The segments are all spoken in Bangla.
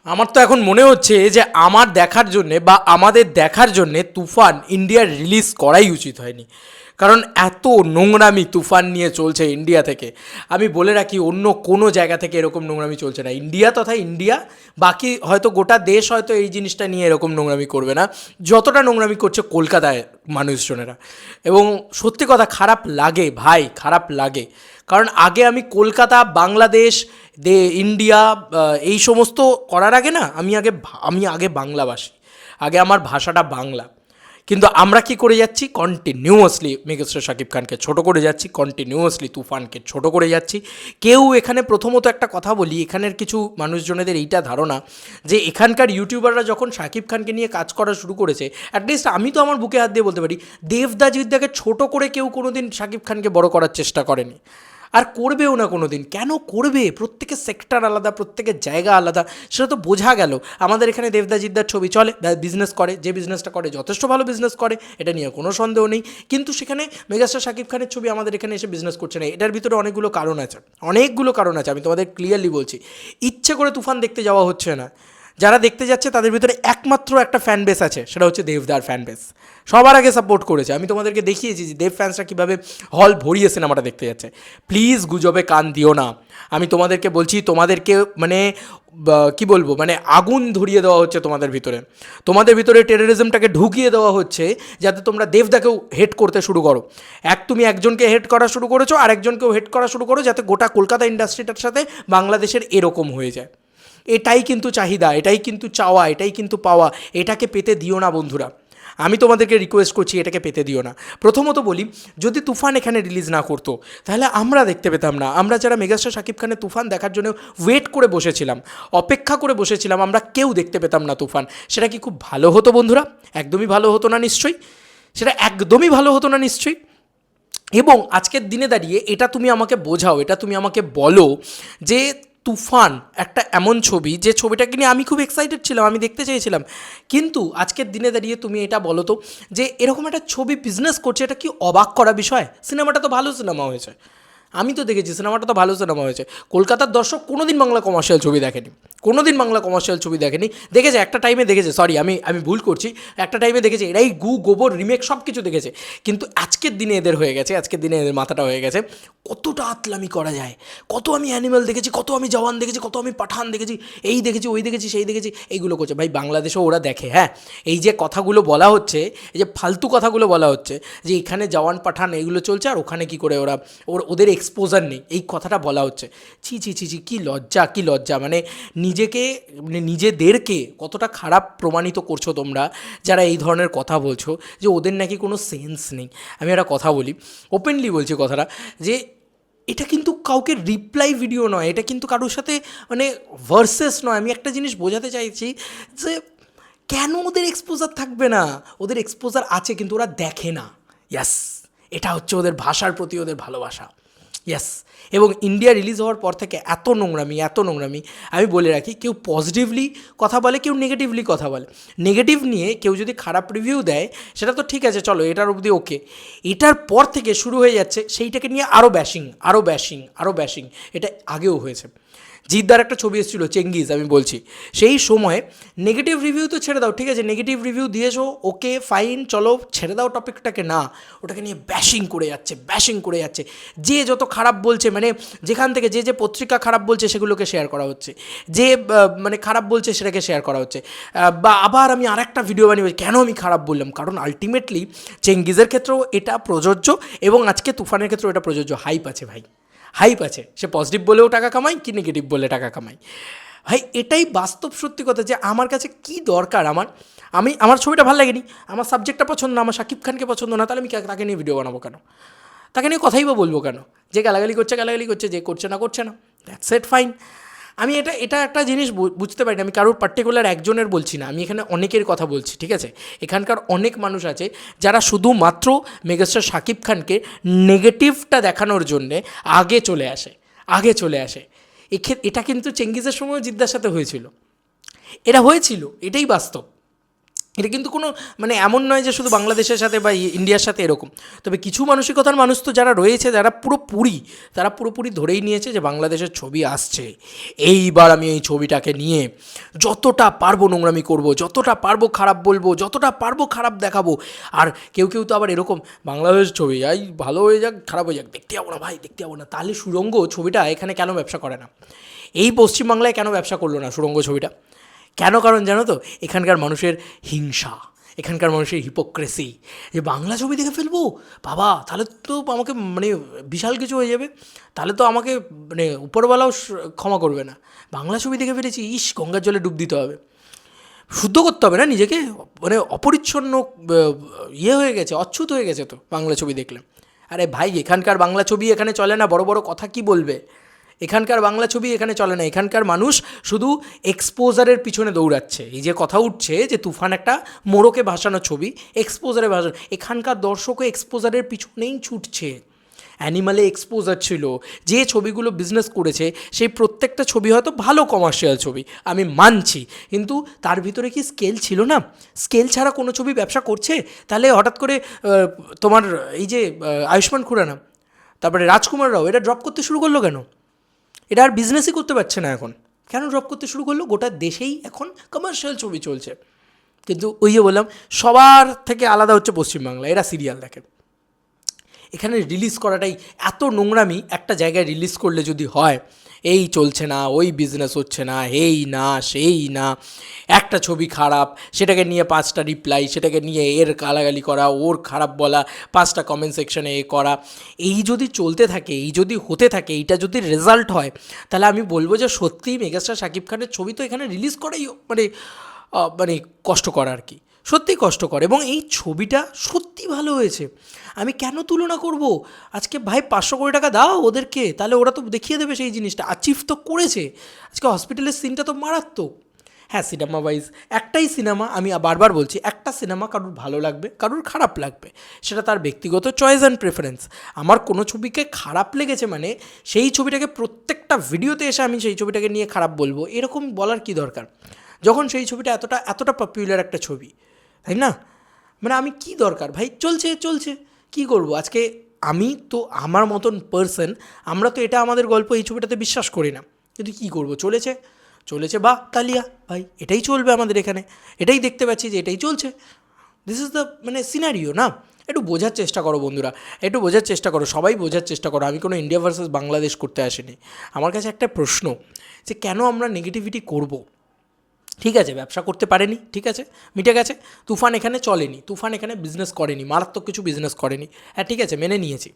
আমার তো এখন মনে হচ্ছে যে আমার দেখার জন্যে বা আমাদের দেখার জন্যে তুফান ইন্ডিয়ার রিলিজ করাই উচিত হয়নি। কারণ এত নোংরামি তুফান নিয়ে চলছে ইন্ডিয়া থেকে। আমি বলে রাখি, অন্য কোনো জায়গা থেকে এরকম নোংরামি চলছে না। ইন্ডিয়া তথা ইন্ডিয়া, বাকি হয়তো গোটা দেশ হয়তো এই জিনিসটা নিয়ে এরকম নোংরামি করবে না যতটা নোংরামি করছে কলকাতায় মানুষজনেরা। এবং সত্যি কথা, খারাপ লাগে ভাই, খারাপ লাগে। কারণ আগে আমি কলকাতা, বাংলাদেশ, ইন্ডিয়া, এই সমস্ত করার আগে না, আমি আগে বাংলাভাষী, আগে আমার ভাষাটা বাংলা। কিন্তু আমরা কি করে যাচ্ছি, কন্টিনিউয়াসলি মেগাস্টার শাকিব খানকে ছোটো করে যাচ্ছি, কন্টিনিউয়াসলি তুফানকে ছোটো করে যাচ্ছি। কেউ এখানে, প্রথমত একটা কথা বলি, এখানের কিছু মানুষজনেদের এইটা ধারণা যে এখানকার ইউটিউবাররা যখন শাকিব খানকে নিয়ে কাজ করা শুরু করেছে, অ্যাটলিস্ট আমি তো আমার বুকে হাত দিয়ে বলতে পারি, দেবদাজিদ্দাকে ছোটো করে কেউ কোনো দিন শাকিব খানকে বড় করার চেষ্টা করেনি, আর করবেও না কোনো দিন। কেন করবে? প্রত্যেকের সেক্টর আলাদা, প্রত্যেকের জায়গা আলাদা, সেটা তো বোঝা গেল। আমাদের এখানে দেবদাজিদ্দার ছবি চলে, বিজনেস করে, যে বিজনেসটা করে যথেষ্ট ভালো বিজনেস করে, এটা নিয়ে কোনো সন্দেহ নেই। কিন্তু সেখানে মেগাস্টার শাকিব খানের ছবি আমাদের এখানে এসে বিজনেস করছে না। এটার ভিতরে অনেকগুলো কারণ আছে, অনেকগুলো কারণ আছে। আমি তোমাদের ক্লিয়ারলি বলছি, ইচ্ছে করে তুফান দেখতে যাওয়া হচ্ছে না। যারা দেখতে যাচ্ছে তাদের ভিতরে একমাত্র একটা ফ্যান বেস আছে, সেটা হচ্ছে দেবদার ফ্যান বেস। সবার আগে সাপোর্ট করেছে। আমি তোমাদেরকে দেখিয়েছি যে দেব ফ্যান্সরা কীভাবে হল ভরিয়ে সিনেমাটা দেখতে যাচ্ছে। প্লিজ গুজবে কান দিও না। আমি তোমাদেরকে বলছি, তোমাদেরকে মানে কি বলবো, মানে আগুন ধরিয়ে দেওয়া হচ্ছে তোমাদের ভিতরে, তোমাদের ভিতরে টেররিজমটাকে ঢুকিয়ে দেওয়া হচ্ছে যাতে তোমরা দেবদাকেও হেট করতে শুরু করো। তুমি একজনকে হেট করা শুরু করেছো, আর একজনকেও হেট করা শুরু করো, যাতে গোটা কলকাতা ইন্ডাস্ট্রিটার সাথে বাংলাদেশের এরকম হয়ে যায়। এটাই কিন্তু চাহিদা, এটাই কিন্তু চাওয়া, এটাই কিন্তু পাওয়া। এটাকে পেতে দিও না বন্ধুরা, আমি তোমাদেরকে রিকোয়েস্ট করছি, এটাকে পেতে দিও না। প্রথমত বলি, যদি তুফান এখানে রিলিজ না করতো তাহলে আমরা দেখতে পেতাম না। আমরা যারা মেগাস্টার শাকিব খানের তুফান দেখার জন্য ওয়েট করে বসেছিলাম, অপেক্ষা করে বসেছিলাম, আমরা কেউ দেখতে পেতাম না তুফান। সেটা কি খুব ভালো হতো বন্ধুরা? একদমই ভালো হতো না নিশ্চয়ই, সেটা একদমই ভালো হতো না নিশ্চয়ই। এবং আজকের দিনে দাঁড়িয়ে এটা তুমি আমাকে বোঝাও, এটা তুমি আমাকে বলো যে তুফান একটা এমন ছবি, যে ছবিটাকে নিয়ে আমি খুব এক্সাইটেড ছিলাম, আমি দেখতে চেয়েছিলাম। কিন্তু আজকের দিনে দাঁড়িয়ে তুমি এটা বলো তো যে এরকম একটা ছবি বিজনেস করছে, এটা কি অবাক করা বিষয়? সিনেমাটা তো ভালো সিনেমা হয়েছে, আমি তো দেখেছি সিনেমাটা তো ভালো সিনেমা হয়েছে। কলকাতার দর্শক কোনো দিন বাংলা কমার্শিয়াল ছবি দেখেনি, কোনো দিন বাংলা কমার্শিয়াল ছবি দেখেনি। দেখেছে একটা টাইমে, দেখেছে, সরি আমি ভুল করছি, একটা টাইমে দেখেছে, এরাই গোবর রিমেক সব কিছু দেখেছে। কিন্তু আজকের দিনে এদের হয়ে গেছে, আজকের দিনে এদের মাথাটা হয়ে গেছে কতটা আতলামি করা যায়। কত আমি অ্যানিমেল দেখেছি, কত আমি জওয়ান দেখেছি, কত আমি পাঠান দেখেছি, এই দেখেছি, ওই দেখেছি, সেই দেখেছি, এইগুলো করছে। ভাই বাংলাদেশেও ওরা দেখে, হ্যাঁ। এই যে কথাগুলো বলা হচ্ছে, এই যে ফালতু কথাগুলো বলা হচ্ছে যে এখানে জওয়ান পাঠান এইগুলো চলছে, আর ওখানে কী করে ওদের এক্সপোজার নেই, এই কথাটা বলা হচ্ছে। ছি ছি ছি ছি, কী লজ্জা, কী লজ্জা। মানে নিজেদেরকে কতটা খারাপ প্রমাণিত করছো তোমরা যারা এই ধরনের কথা বলছো, যে ওদের নাকি কোনো সেন্স নেই। আমি একটা কথা বলি, ওপেনলি বলছি কথাটা, যে এটা কিন্তু কাউকে রিপ্লাই ভিডিও নয়, এটা কিন্তু কারোর সাথে মানে ভার্সেস নয়। আমি একটা জিনিস বোঝাতে চাইছি যে কেন ওদের এক্সপোজার থাকবে না? ওদের এক্সপোজার আছে, কিন্তু ওরা দেখে না। ইয়াস, এটা হচ্ছে ওদের ভাষার প্রতি ওদের ভালোবাসা। ইয়াস। এবং ইন্ডিয়া রিলিজ হওয়ার পর থেকে এত নোংরামি, এত নোংরামি। আমি বলে রাখি, কেউ পজিটিভলি কথা বলে, কেউ নেগেটিভলি কথা বলে। নেগেটিভ নিয়ে কেউ যদি খারাপ রিভিউ দেয় সেটা তো ঠিক আছে, চলো এটার অবধি ওকে। এটার পর থেকে শুরু হয়ে যাচ্ছে সেইটাকে নিয়ে আরও ব্যাশিং, আরও ব্যাশিং, আরও ব্যাশিং। এটা আগেও হয়েছে। জিদ্দার একটা ছবি এসেছিলো চেঙ্গিজ, আমি বলছি সেই সময় নেগেটিভ রিভিউ তো ছেড়ে দাও, ঠিক আছে, নেগেটিভ রিভিউ দিয়েছো, ওকে ফাইন, চলো ছেড়ে দাও টপিকটাকে, না ওটাকে নিয়ে ব্যাশিং করে যাচ্ছে, ব্যাশিং করে যাচ্ছে। যে যত খারাপ বলছে, মানে যেখান থেকে যে পত্রিকা খারাপ বলছে সেগুলোকে শেয়ার করা হচ্ছে, যে মানে খারাপ বলছে সেটাকে শেয়ার করা হচ্ছে। বা আবার আমি আরেকটা ভিডিও বানিয়ে, কেন আমি খারাপ বললাম? কারণ আলটিমেটলি চেঙ্গিজের ক্ষেত্রেও এটা প্রযোজ্য, এবং আজকে তুফানের ক্ষেত্রেও এটা প্রযোজ্য। হাইপ আছে ভাই, হাইপ আছে। সে পজিটিভ বলেও টাকা কামায়, কি নেগেটিভ বলে টাকা কামায়। ভাই এটাই বাস্তব সত্যি কথা, যে আমার কাছে কি দরকার, আমার ছবিটা ভালো লাগেনি, আমার সাবজেক্টটা পছন্দ না, আমার শাকিব খানকে পছন্দ না, তাহলে আমি তাকে নিয়ে ভিডিও বানাবো কেন? তাকে নিয়ে কথাই বা বলবো কেন? যে গালাগালি করছে গালাগালি করছে, যে করছে না করছে না, দ্যাটস ইট, ফাইন। আমি এটা একটা জিনিস বুঝতে পারি না। আমি কারোর পার্টিকুলার একজনের বলছি না, আমি এখানে অনেকের কথা বলছি, ঠিক আছে? এখানকার অনেক মানুষ আছে যারা শুধুমাত্র মেগাস্টার শাকিব খানকে নেগেটিভটা দেখানোর জন্যে আগে চলে আসে। এটা কিন্তু চেঙ্গিজের সময়ও জিদ্দার সাথে হয়েছিল, এটাই বাস্তব। এটা কিন্তু কোনো মানে এমন নয় যে শুধু বাংলাদেশের সাথে বা ইন্ডিয়ার সাথে এরকম। তবে কিছু মানসিকতার মানুষ তো যারা রয়েছে, যারা পুরোপুরি ধরেই নিয়েছে যে বাংলাদেশের ছবি আসছে, এইবার আমি এই ছবিটাকে নিয়ে যতটা পারবো নোংরামি করব, যতটা পারবো খারাপ বলবো, যতটা পারবো খারাপ দেখাবো। আর কেউ কেউ তো আবার এরকম, বাংলাদেশ ছবি এই ভালো হয়ে যাক খারাপ হয়ে যাক দেখতে যাবো না ভাই, দেখতে যাবো না। তাহলে সুড়ঙ্গ ছবিটা এখানে কেন ব্যবসা করে না? এই পশ্চিমবাংলায় কেন ব্যবসা করলো না সুড়ঙ্গ ছবিটা? কেন? কারণ জানো তো, এখানকার মানুষের হিংসা, এখানকার মানুষের হিপোক্রেসি, যে বাংলা ছবি দেখে ফেলবো বাবা, তাহলে তো আমাকে মানে বিশাল কিছু হয়ে যাবে, তাহলে তো আমাকে মানে উপরওয়ালাও ক্ষমা করবে না। বাংলা ছবি দেখে ফেলেছি, ইস গঙ্গার জলে ডুব দিতে হবে, শুদ্ধ করতে হবে না নিজেকে, মানে অপরিচ্ছন্ন হয়ে গেছে, অচ্ছুত হয়ে গেছে তো বাংলা ছবি দেখলে। আরে ভাই, এখানকার বাংলা ছবি এখানে চলে না, বড় বড় কথা কি বলবে? এখানকার বাংলা ছবি এখানে চলে না, এখানকার মানুষ শুধু এক্সপোজারের পিছনে দৌড়াচ্ছে। এই যে কথা উঠছে যে তুফান একটা মোড়কে ভাসানো ছবি, এক্সপোজারে ভাসানো, এখানকার দর্শকও এক্সপোজারের পিছনেই ছুটছে। অ্যানিমালে এক্সপোজার ছিল, যে ছবিগুলো বিজনেস করেছে সেই প্রত্যেকটা ছবি হয়তো ভালো কমার্শিয়াল ছবি, আমি মানছি, কিন্তু তার ভিতরে কি স্কেল ছিল না? স্কেল ছাড়া কোনো ছবি ব্যবসা করছে? তাহলে হঠাৎ করে তোমার এই যে আয়ুষ্মান খুরানা, তারপরে রাজকুমার রাও, এটা ড্রপ করতে শুরু করলো কেন? এটা আর বিজনেসই করতে পারছে না এখন, কেন ড্রপ করতে শুরু করলো? গোটা দেশেই এখন কমার্শিয়াল ছবি চলছে। কিন্তু ওই যে বললাম, সবার থেকে আলাদা হচ্ছে পশ্চিমবাংলা, এরা সিরিয়াল দেখে। এখানে রিলিজ করাটাই এত নোংরামি, একটা জায়গায় রিলিজ করলে যদি হয় এই চলছে না, ওই বিজনেস হচ্ছে না, এই না সেই না, একটা ছবি খারাপ সেটাকে নিয়ে 5টা রিপ্লাই, সেটাকে নিয়ে এর গালাগালি করা, ওর খারাপ বলা, 5টা কমেন্ট সেকশনে এ করা, এই যদি চলতে থাকে, এই যদি হতে থাকে, এইটা যদি রেজাল্ট হয়, তাহলে আমি বলবো যে সত্যিই মেগাস্টার শাকিব খানের ছবি তো এখানে রিলিজ করাই মানে মানে কষ্টকর আর কি, সত্যিই কষ্টকর। এবং এই ছবিটা সত্যি ভালো হয়েছে, আমি কেন তুলনা করব? আজকে ভাই 500 কোটি টাকা দাও ওদেরকে, তাহলে ওরা তো দেখিয়ে দেবে সেই জিনিসটা, অ্যাচিভ তো করেছে। আজকে হসপিটালের সিনটা তো মারাত্মক। হ্যাঁ, সিনেমা ওয়াইজ একটাই সিনেমা, আমি বারবার বলছি, একটা সিনেমা কারুর ভালো লাগবে, কারুর খারাপ লাগবে, সেটা তার ব্যক্তিগত চয়েস অ্যান্ড প্রেফারেন্স। আমার কোনো ছবিকে খারাপ লেগেছে মানে সেই ছবিটাকে প্রত্যেকটা ভিডিওতে এসে আমি সেই ছবিটাকে নিয়ে খারাপ বলবো, এরকম বলার কি দরকার, যখন সেই ছবিটা এতটা পপুলার একটা ছবি, তাই না? মানে আমি কি দরকার ভাই, চলছে চলছে, কি করব আজকে? আমি তো আমার মতন পার্সন, আমরা তো এটা আমাদের গল্প, এই ছবিটাতে বিশ্বাস করি না, কিন্তু কি করব, চলেছে চলেছে, বা তালিয়া ভাই, এটাই চলবে আমাদের এখানে, এটাই দেখতে পাচ্ছি যে এটাই চলছে। দিস ইজ দ্য মানে সিনারিও না? একটু বোঝার চেষ্টা করো বন্ধুরা, একটু বোঝার চেষ্টা করো, সবাই বোঝার চেষ্টা করো। আমি কোনো ইন্ডিয়া ভার্সেস বাংলাদেশ করতে আসিনি। আমার কাছে একটা প্রশ্ন, যে কেন আমরা নেগেটিভিটি করব? ঠিক আছে, ব্যবসা করতে পারেনি, ঠিক আছে, মিটে গেছে। তুফান এখানে চলেনি, তুফান এখানে বিজনেস করেনি, মারাত্মক কিছু বিজনেস করেনি, হ্যাঁ ঠিক আছে, মেনে নিয়েছি।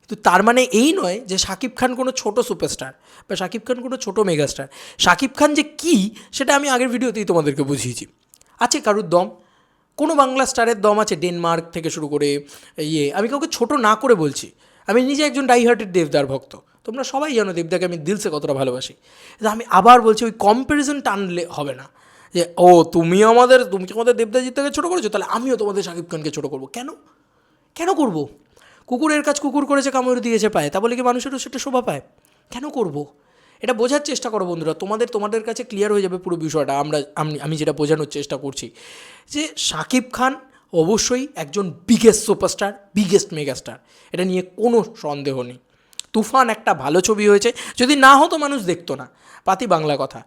কিন্তু তার মানে এই নয় যে শাকিব খান কোনো ছোটো সুপারস্টার বা শাকিব খান কোনো ছোটো মেগাস্টার। শাকিব খান যে কী, সেটা আমি আগের ভিডিওতেই তোমাদেরকে বুঝিয়েছি। আছে কারুর দম, কোনো বাংলা স্টারের দম আছে, ডেনমার্ক থেকে শুরু করে আমি কাউকে ছোটো না করে বলছি, আমি নিজে একজন ডাইহার্টেড দেবদার ভক্ত, তোমরা সবাই জানো দেবদাকে আমি দিলসে কতটা ভালোবাসি। আমি আবার বলছি, ওই কম্প্যারিজন টানলে হবে না, যে ও তুমি কি আমাদের দেবদাজিৎটাকে ছোটো করেছো, তাহলে আমিও তোমাদের শাকিব খানকে ছোটো করবো। কেন? কেন করবো? কুকুরের কাজ কুকুর করেছে, কামড় দিয়েছে পায়, তা বলে কি মানুষেরও সেটা শোভা পায়? কেন করব? এটা বোঝার চেষ্টা করো বন্ধুরা, তোমাদের কাছে ক্লিয়ার হয়ে যাবে পুরো বিষয়টা। আমি যেটা বোঝানোর চেষ্টা করছি, যে শাকিব খান অবশ্যই একজন বিগেস্ট সুপারস্টার, বিগেস্ট মেগাস্টার, এটা নিয়ে কোনো সন্দেহ নেই। তুফান একটা ভালো ছবি হয়েছে, যদি না হতো মানুষ দেখতো না, পাতি বাংলা কথা।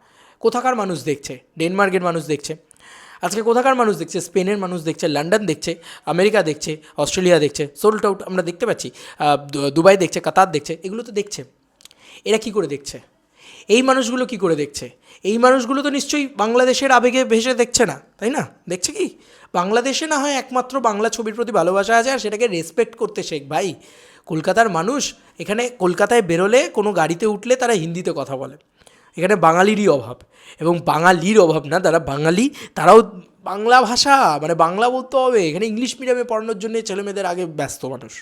কোথাকার মানুষ দেখছে? ডেনমার্কের মানুষ দেখছে, আজকে কোথাকার মানুষ দেখছে? স্পেনের মানুষ দেখছে, লন্ডন দেখছে, আমেরিকা দেখছে, অস্ট্রেলিয়া দেখছে, সোল্ড আউট আমরা দেখতে পাচ্ছি, দুবাই দেখছে, কাতার দেখছে, এগুলো তো দেখছে। এরা কি করে দেখছে? এই মানুষগুলো কি করে দেখছে? এই মানুষগুলো তো নিশ্চয়ই বাংলাদেশের আবেগে ভেসে দেখছে না, তাই না? দেখছে কি? বাংলাদেশে না হয় একমাত্র বাংলা ছবির প্রতি ভালোবাসা আছে, আর সেটাকে রেসপেক্ট করতে শেখ ভাই। কলকাতার মানুষ এখানে, কলকাতায় বেরোলে কোনো গাড়িতে উঠলে তারা হিন্দিতে কথা বলে, এখানে বাঙালিরই অভাব, এবং বাঙালির অভাব না, তারা বাঙালি, তারাও বাংলা ভাষা মানে বাংলা বলতে হবে। এখানে ইংলিশ মিডিয়ামে পড়ানোর জন্য ছেলেমেয়েদের আগে ব্যস্ত মানুষ,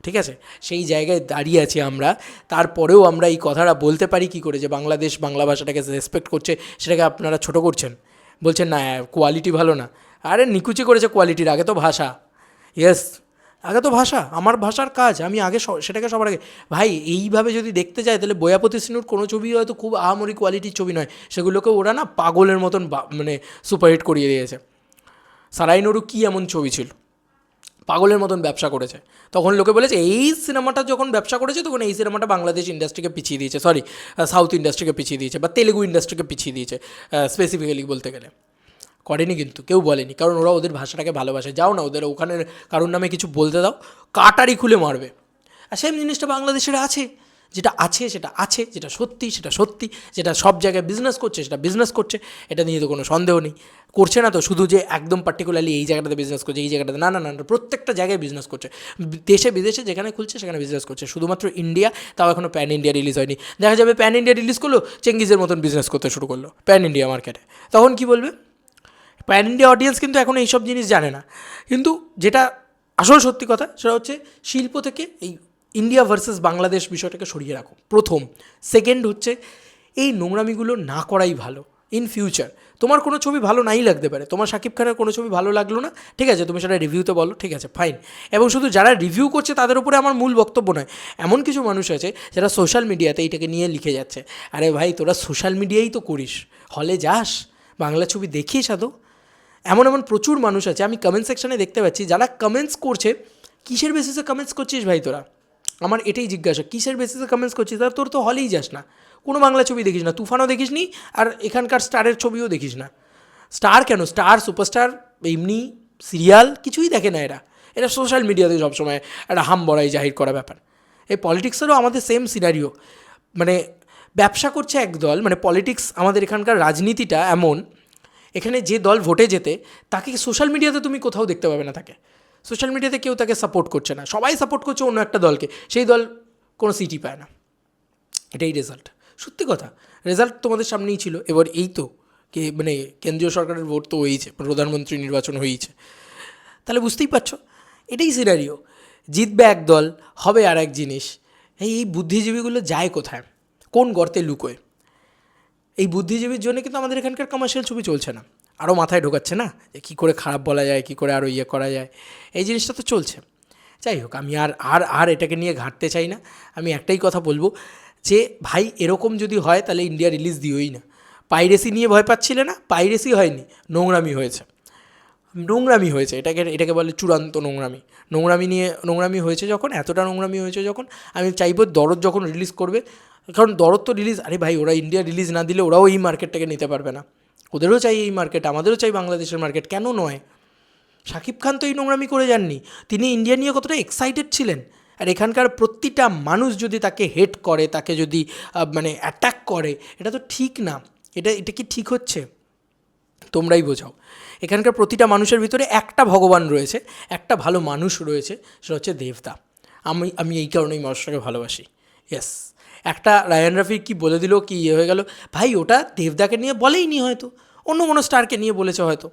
ঠিক আছে? সেই জায়গায় দাঁড়িয়ে আছি আমরা, তারপরেও আমরা এই কথাটা বলতে পারি কী করে, যে বাংলাদেশ বাংলা ভাষাটাকে রেসপেক্ট করছে, সেটাকে আপনারা ছোটো করছেন, বলছেন না কোয়ালিটি ভালো না। আরে নিকুচি করেছে কোয়ালিটির, আগে তো ভাষা, ইয়েস, আগে তো ভাষা, আমার ভাষার কাজ, আমি আগে সেটাকে সবার আগে। ভাই এইভাবে যদি দেখতে যায়, তাহলে বয়াপতি সিনুর কোনো ছবি হয়তো খুব আহামরি কোয়ালিটির ছবি নয়, সেগুলোকে ওরা না পাগলের মতন মানে সুপারহিট করিয়ে দিয়েছে। সারাইনোরও কী এমন ছবি ছিল, পাগলের মতন ব্যবসা করেছে। তখন লোকে বলেছে এই সিনেমাটা যখন ব্যবসা করেছে তখন এই সিনেমাটা বাংলাদেশ ইন্ডাস্ট্রিকে পিছিয়ে দিয়েছে, সরি সাউথ ইন্ডাস্ট্রিকে পিছিয়ে দিয়েছে বা তেলেগু ইন্ডাস্ট্রিকে পিছিয়ে দিয়েছে স্পেসিফিক্যালি বলতে গেলে। করেনি কিন্তু, কেউ বলেনি, কারণ ওরা ওদের ভাষাটাকে ভালোবাসে। যাও না ওদের ওখানের কারোর নামে কিছু বলতে দাও, কাটারি খুলে মারবে। আর সেম জিনিসটা বাংলাদেশের আছে, যেটা আছে সেটা আছে, যেটা সত্যি সেটা সত্যি, যেটা সব জায়গায় বিজনেস করছে সেটা বিজনেস করছে, এটা নিয়ে তো কোনো সন্দেহ নেই। করছে না তো শুধু যে একদম পার্টিকুলারলি এই জায়গাটাতে বিজনেস করছে এই জায়গাটাতে, না না না, প্রত্যেকটা জায়গায় বিজনেস করছে, দেশে বিদেশে যেখানে খুলছে সেখানে বিজনেস করছে। শুধুমাত্র ইন্ডিয়া, তাও এখনও প্যান ইন্ডিয়া রিলিজ হয়নি। দেখা যাবে প্যান ইন্ডিয়া রিলিজ করলো, চেঙ্গিজের মতন বিজনেস করতে শুরু করলো প্যান ইন্ডিয়া মার্কেটে, তখন কি বলবে? প্যান ইন্ডিয়া অডিয়েন্স কিন্তু এখন এইসব জিনিস জানে না। কিন্তু যেটা আসল সত্যি কথা সেটা হচ্ছে শিল্প থেকে এই ইন্ডিয়া ভার্সেস বাংলাদেশ বিষয়টাকে সরিয়ে রাখো, প্রথম। সেকেন্ড হচ্ছে এই নোংরামিগুলো না করাই ভালো। ইন ফিউচার তোমার কোনো ছবি ভালো নাই লাগতে পারে, তোমার শাকিব খানের কোনো ছবি ভালো লাগলো না, ঠিক আছে, তুমি সেটা রিভিউতে বলো, ঠিক আছে, ফাইন। এবং শুধু যারা রিভিউ করছে তাদের উপরে আমার মূল বক্তব্য নয়, এমন কিছু মানুষ আছে যারা সোশ্যাল মিডিয়াতে এইটাকে নিয়ে লিখে যাচ্ছে। আরে ভাই, তোরা সোশ্যাল মিডিয়াই তো করিস, হলে যাস, বাংলা ছবি দেখিস আদৌ? এমন এমন প্রচুর মানুষ আছে, আমি কমেন্ট সেকশানে দেখতে পাচ্ছি, যারা কমেন্টস করছে। কিসের বেসিসে কমেন্টস করছিস ভাই তোরা? আমার এটাই জিজ্ঞাসা, কিসের বেসিসে কমেন্টস করছিস? তার তোর তো হলেই যাস না, কোনো বাংলা ছবি দেখিস না, তুফানও দেখিস নি, আর এখানকার স্টারের ছবিও দেখিস না। স্টার কেন, স্টার সুপারস্টার এমনি সিরিয়াল কিছুই দেখে না এরা। এটা সোশ্যাল মিডিয়াতে সবসময় একটা হাম বড়াই জাহির করা ব্যাপার। এই পলিটিক্সেরও আমাদের সেম সিনারিও, মানে ব্যবসা করছে একদল, মানে পলিটিক্স, আমাদের এখানকার রাজনীতিটা এমন, এখানে যে দল ভোটে যেতে তাকে সোশ্যাল মিডিয়াতে তুমি কোথাও দেখতে পাবে না, তাকে সোশ্যাল মিডিয়াতে কেউ তাকে সাপোর্ট করছে না, সবাই সাপোর্ট করছে অন্য একটা দলকে, সেই দল কোনো সিটই পায় না। এটাই রেজাল্ট, সত্যি কথা। রেজাল্ট তোমাদের সামনেই ছিল। এবার এই তো মানে কেন্দ্রীয় সরকারের ভোট তো হয়েইছে, প্রধানমন্ত্রী নির্বাচন হয়েইছে, তাহলে বুঝতেই পারছো এটাই সিনারিও। জিতবে এক দল, হবে আর এক জিনিস। এই বুদ্ধিজীবীগুলো যায় কোথায়, কোন গর্তে লুকোয়? এই বুদ্ধিজীবীর জন্য কিন্তু আমাদের এখানকার কমার্শিয়াল ছবি চলছে না, আরও মাথায় ঢোকাচ্ছে না যে কী করে খারাপ বলা যায়, কী করে আরও ইয়ে করা যায়, এই জিনিসটা তো চলছে। যাই হোক, আমি আর আর আর এটাকে নিয়ে ঘাঁটতে চাই না। আমি একটাই কথা বলবো যে ভাই, এরকম যদি হয় তাহলে ইন্ডিয়া রিলিজ দিওই না। পাইরেসি নিয়ে ভয় পাচ্ছিলে না, পাইরেসি হয়নি, নোংরামি হয়েছে, নোংরামি হয়েছে, এটাকে বলে চূড়ান্ত নোংরামি। নোংরামি হয়েছে যখন, এতটা নোংরামি হয়েছে যখন, আমি চাইবো দরদ যখন রিলিজ করবে, কারণ দরদ তো রিলিজ, আরে ভাই ওরা ইন্ডিয়া রিলিজ না দিলে ওরাও এই মার্কেটটাকে নিতে পারবে না, ওদেরও চাই এই মার্কেট, আমাদেরও চাই বাংলাদেশের মার্কেট, কেন নয়? শাকিব খান তো এই নোংরামি করে যাননি, তিনি ইন্ডিয়া নিয়ে কতটা এক্সাইটেড ছিলেন। আর এখানকার প্রতিটা মানুষ যদি তাকে হেট করে, তাকে যদি মানে অ্যাটাক করে, এটা তো ঠিক না। এটা কি ঠিক হচ্ছে? তোমরাই বোঝাও। এখানকার প্রতিটা মানুষের ভিতরে একটা ভগবান রয়েছে, একটা ভালো মানুষ রয়েছে, সেটা হচ্ছে দেবদা। আমি এই কারণেই মানুষটাকে ভালোবাসি। ইয়েস, একটা রায়ান রাফি কি বলে দিল, কি ইয়ে হয়ে গেল, ভাই ওটা দেবদাকে নিয়ে বলেইনি, হয়তো অন্য কোনো স্টারকে নিয়ে বলেছে হয়তো,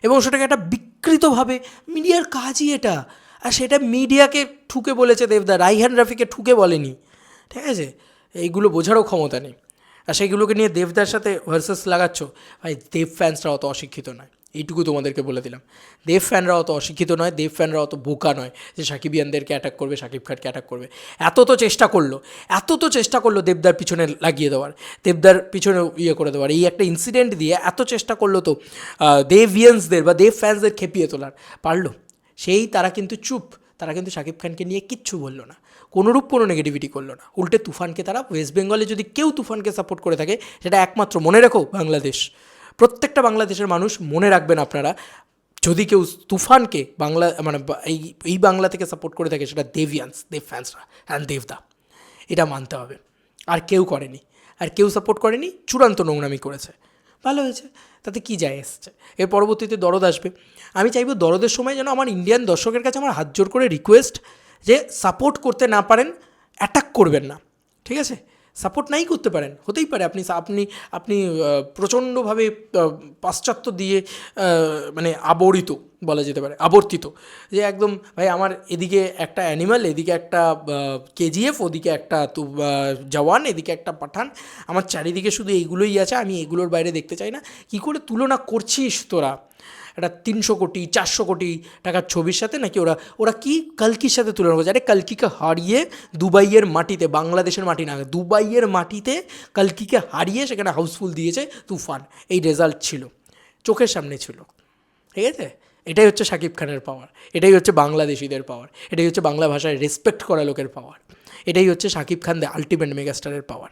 এবং সেটাকে একটা বিকৃতভাবে, মিডিয়ার কাজই এটা, আর সেটা মিডিয়াকে ঠুকে বলেছে দেবদা, রায়হান রাফিকে ঠুকে বলেনি, ঠিক আছে? এইগুলো বোঝারও ক্ষমতা নেই, আর সেইগুলোকে নিয়ে দেবদার সাথে ভার্সেস লাগাচ্ছ। ভাই, দেব ফ্যান্সরা অত অশিক্ষিত নয়, এইটুকু তোমাদেরকে বলে দিলাম। দেব ফ্যানরা অত অশিক্ষিত নয়, দেব ফ্যানরা অত বোকা নয় যে সাকিবিয়ানদেরকে অ্যাটাক করবে, শাকিব খানকে অ্যাটাক করবে। এত তো চেষ্টা করলো দেবদার পিছনে লাগিয়ে দেওয়ার, দেবদার পিছনে ইয়ে করে দেওয়ার, এই একটা ইনসিডেন্ট দিয়ে এত চেষ্টা করলো তো দেভিয়ান্সদের বা দেব ফ্যান্সদের খেপিয়ে তোলার, পারলো? সেই তারা কিন্তু চুপ, তারা কিন্তু শাকিব খানকে নিয়ে কিচ্ছু বললো না, কোনোরূপ কোনো নেগেটিভিটি করলো না। উল্টে তুফানকে, তারা ওয়েস্ট বেঙ্গলে যদি কেউ তুফানকে সাপোর্ট করে থাকে, সেটা একমাত্র মনে রেখো বাংলাদেশ, প্রত্যেকটা বাংলাদেশের মানুষ মনে রাখবেন আপনারা, যদি কেউ তুফানকে বাংলা মানে এই বাংলা থেকে সাপোর্ট করে থাকে, সেটা দেব ফ্যান্সরা অ্যান্ড দেবদা, এটা মানতে হবে। আর কেউ করেনি, আর কেউ সাপোর্ট করেনি, চূড়ান্ত নোংরামি করেছে, ভালো হয়েছে, তাতে কি যায় এসছে। এর পরবর্তীতে দরদ আসবে। আমি চাইবো দরদের সময় যেন আমার ইন্ডিয়ান দর্শকের কাছে আমার হাত জোর করে রিকোয়েস্ট, যে সাপোর্ট করতে না পারেন, অ্যাটাক করবেন না, ঠিক আছে? সাপোর্ট নাই করতে পারেন, হতেই পারে আপনি আপনি আপনি প্রচণ্ডভাবে পাশ্চাত্য দিয়ে মানে আবর্তিত বলা যেতে পারে, আবর্তিত, যে একদম ভাই আমার এদিকে একটা অ্যানিমাল, এদিকে একটা কেজিএফ, ওদিকে একটা জওয়ান, এদিকে একটা পাঠান, আমার চারিদিকে শুধু এইগুলোই আছে, আমি এগুলোর বাইরে দেখতে চাই না। কী করে তুলনা করছিস তোরা একটা 300 কোটি 400 কোটি টাকার ছবির সাথে? নাকি ওরা কি কালকির সাথে তুলনা করছে? আরে কালকিকে হারিয়ে দুবাইয়ের মাটিতে, বাংলাদেশের মাটি না, দুবাইয়ের মাটিতে কালকিকে হারিয়ে সেখানে হাউসফুল দিয়েছে তুফান। এই রেজাল্ট ছিল, চোখের সামনে ছিল, ঠিক আছে? এটাই হচ্ছে শাকিব খানের পাওয়ার, এটাই হচ্ছে বাংলাদেশিদের পাওয়ার, এটাই হচ্ছে বাংলা ভাষায় রেসপেক্ট করা লোকের পাওয়ার, এটাই হচ্ছে শাকিব খান দ্য আলটিমেট মেগাস্টারের পাওয়ার।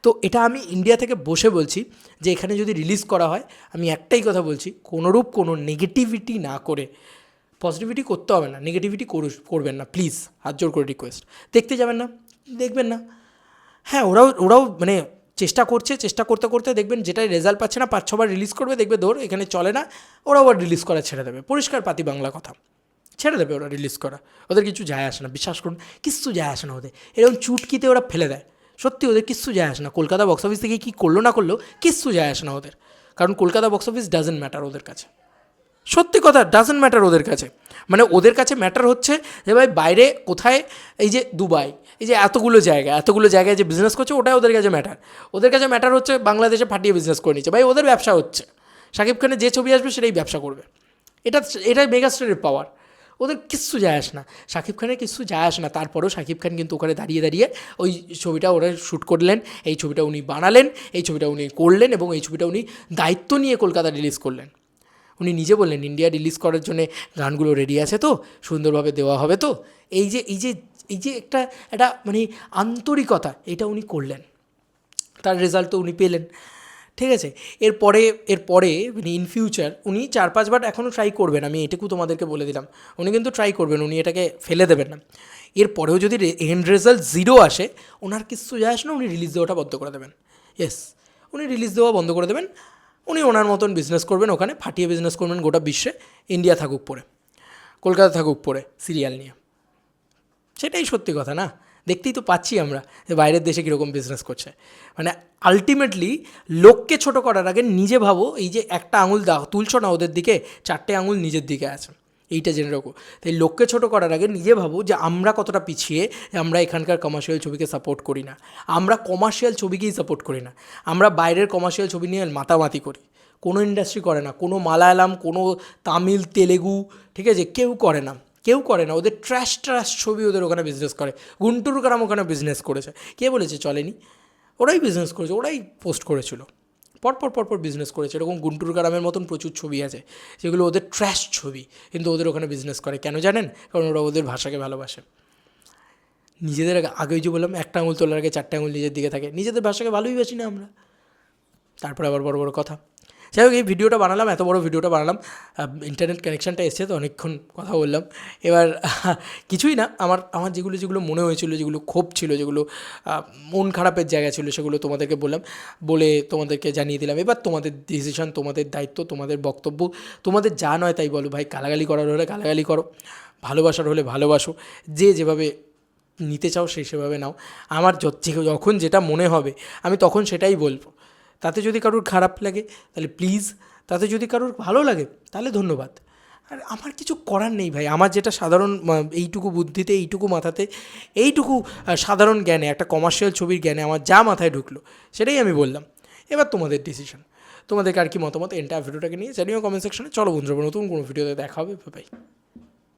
তো এটা আমি ইন্ডিয়া থেকে বসে বলছি যে এখানে যদি রিলিজ করা হয়, আমি একটাই কথা বলছি, কোনোরূপ কোনো নেগেটিভিটি না করে, পজিটিভিটি করতে হবে না, নেগেটিভিটি করবেন না প্লিজ, হাত জোর করে রিকোয়েস্ট। দেখতে যাবেন না, দেখবেন না। হ্যাঁ, ওরাও মানে চেষ্টা করছে, চেষ্টা করতে করতে দেখবেন যেটাই রেজাল্ট পাচ্ছে না, 5-6বার রিলিজ করবে, দেখবে ধর এখানে চলে না, ওরাও আবার রিলিজ করা ছেড়ে দেবে। পরিষ্কার পাতি বাংলা কথা, ছেড়ে দেবে ওরা রিলিজ করা। ওদের কিছু যায় আসে না, বিশ্বাস করুন, কিচ্ছু যায় আসে না ওদের। এরকম চুটকিতে ওরা ফেলে দেয়, সত্যি ওদের কিচ্ছু যায় আসে না। কলকাতা বক্স অফিস থেকে কী করলো না করলো কিচ্ছু যায় আসে না ওদের, কারণ Kolkata box office doesn't matter ওদের কাছে। সত্যি কথা, ডাজেন্ট ম্যাটার ওদের কাছে। মানে ওদের কাছে ম্যাটার হচ্ছে যে ভাই বাইরে কোথায়, এই যে দুবাই, এই যে এতগুলো জায়গায় যে বিজনেস করছে, ওটাই ওদের কাছে ম্যাটার। ওদের কাছে ম্যাটার হচ্ছে বাংলাদেশে ফাটিয়ে বিজনেস করে নিচ্ছে, ভাই ওদের ব্যবসা হচ্ছে। শাকিব খানের যে ছবি আসবে সেটাই ব্যবসা করবে, এটাই মেগাস্টারের পাওয়ার। ওদের কিচ্ছু যায় আসে না, শাকিব খানের কিচ্ছু যায় আসে না। তারপরেও শাকিব খান কিন্তু ওখানে দাঁড়িয়ে দাঁড়িয়ে ওই ছবিটা ওরা শ্যুট করলেন, এই ছবিটা উনি বানালেন, এই ছবিটা উনি করলেন, এবং এই ছবিটা উনি দায়িত্ব নিয়ে কলকাতা রিলিজ করলেন। উনি নিজে বললেন ইন্ডিয়া রিলিজ করার জন্যে গানগুলো রেডি আছে তো, সুন্দরভাবে দেওয়া হবে তো, এই যে একটা মানে আন্তরিকতা, এটা উনি করলেন, তার রেজাল্ট তো উনি পেলেন। ঠিক আছে, এরপরে মানে ইন ফিউচার উনি 4-5বার এখনও ট্রাই করবেন, আমি এটুকু তোমাদেরকে বলে দিলাম। উনি কিন্তু ট্রাই করবেন, উনি এটাকে ফেলে দেবেন না। এরপরেও যদি এন্ড রেজাল্ট 0 আসে, ওনার কিছু যায় আসে না, উনি রিলিজ দেওয়াটা বন্ধ করে দেবেন। ইয়েস, উনি রিলিজ দেওয়া বন্ধ করে দেবেন। উনি ওনার মতন বিজনেস করবেন, ওখানে ফাটিয়ে বিজনেস করবেন গোটা বিশ্বে। ইন্ডিয়া থাকুক পড়ে, কলকাতা থাকুক পড়ে সিরিয়াল নিয়ে। সেটাই সত্যি কথা না, দেখতেই তো পাচ্ছি আমরা যে বাইরের দেশে কীরকম বিজনেস করছে। মানে আলটিমেটলি লোককে ছোট করার আগে নিজে ভাবো, এই যে একটা আঙুল তুলছো না ওদের দিকে, 4টে আঙুল নিজের দিকে আছে, এইটা জেনে রাখো। তাই লোককে ছোট করার আগে নিজে ভাবো যে আমরা কতটা পিছিয়ে, আমরা এখানকার কমার্শিয়াল ছবিকে সাপোর্ট করি না, আমরা কমার্শিয়াল ছবিকেই সাপোর্ট করি না, আমরা বাইরের কমার্শিয়াল ছবি নিয়ে মাতামাতি করি। কোনো ইন্ডাস্ট্রি করে না, কোনো মালায়ালাম, কোনো তামিল, তেলেগু, ঠিক আছে, কেউ করে না। ওদের ট্র্যাশ ছবি ওদের ওখানে বিজনেস করে। গুন্টুর গ্রাম ওখানে বিজনেস করেছে, কে বলেছে চলেনি? ওরাই বিজনেস করেছে, ওরাই পোস্ট করেছিল, পরপর বিজনেস করেছে। এরকম গুন্টুর গ্রামের মতন প্রচুর ছবি আছে যেগুলো ওদের ট্র্যাশ ছবি, কিন্তু ওদের ওখানে বিজনেস করে। কেন জানেন? কারণ ওরা ওদের ভাষাকে ভালোবাসে। নিজেদের আগেই যে বললাম, একটা আঙুল তোলার আগে 4টে আঙুল নিজের দিকে থাকে, নিজেদের ভাষাকে ভালোই বাসি না আমরা, তারপরে আবার বড় বড় কথা। যাই হোক, এই ভিডিওটা বানালাম, এত বড় ভিডিওটা বানালাম, ইন্টারনেট কানেকশানটা এসছে তো অনেকক্ষণ কথা বললাম। এবার কিছুই না, আমার যেগুলো মনে হয়েছিল, যেগুলো ক্ষোভ ছিল, যেগুলো মন খারাপের জায়গা ছিল, সেগুলো তোমাদেরকে বলে তোমাদেরকে জানিয়ে দিলাম। এবার তোমাদের ডিসিশন, তোমাদের দায়িত্ব, তোমাদের বক্তব্য, তোমাদের যা নয় তাই বলো ভাই। গালাগালি করার হলে গালাগালি করো, ভালোবাসার হলে ভালোবাসো, যেভাবে নিতে চাও সেভাবে নাও। আমার যখন যেটা মনে হবে আমি তখন সেটাই বলবো। তাতে যদি কারোর খারাপ লাগে তাহলে প্লিজ, তাতে যদি কারোর ভালো লাগে তাহলে ধন্যবাদ। আর আমার কিছু করার নেই ভাই। আমার যেটা সাধারণ এইটুকু বুদ্ধিতে, এইটুকু মাথাতে, এইটুকু সাধারণ জ্ঞানে, একটা কমার্শিয়াল ছবির জ্ঞানে আমার যা মাথায় ঢুকলো সেটাই আমি বললাম। এবার তোমাদের ডিসিশন, তোমাদেরকে আর কি মতামত এন্টায়ার ভিডিওটাকে নিয়ে জানিও কমেন্ট সেকশনে। চলো বন্ধুরা, নতুন কোনো ভিডিওতে দেখা হবে, বাই।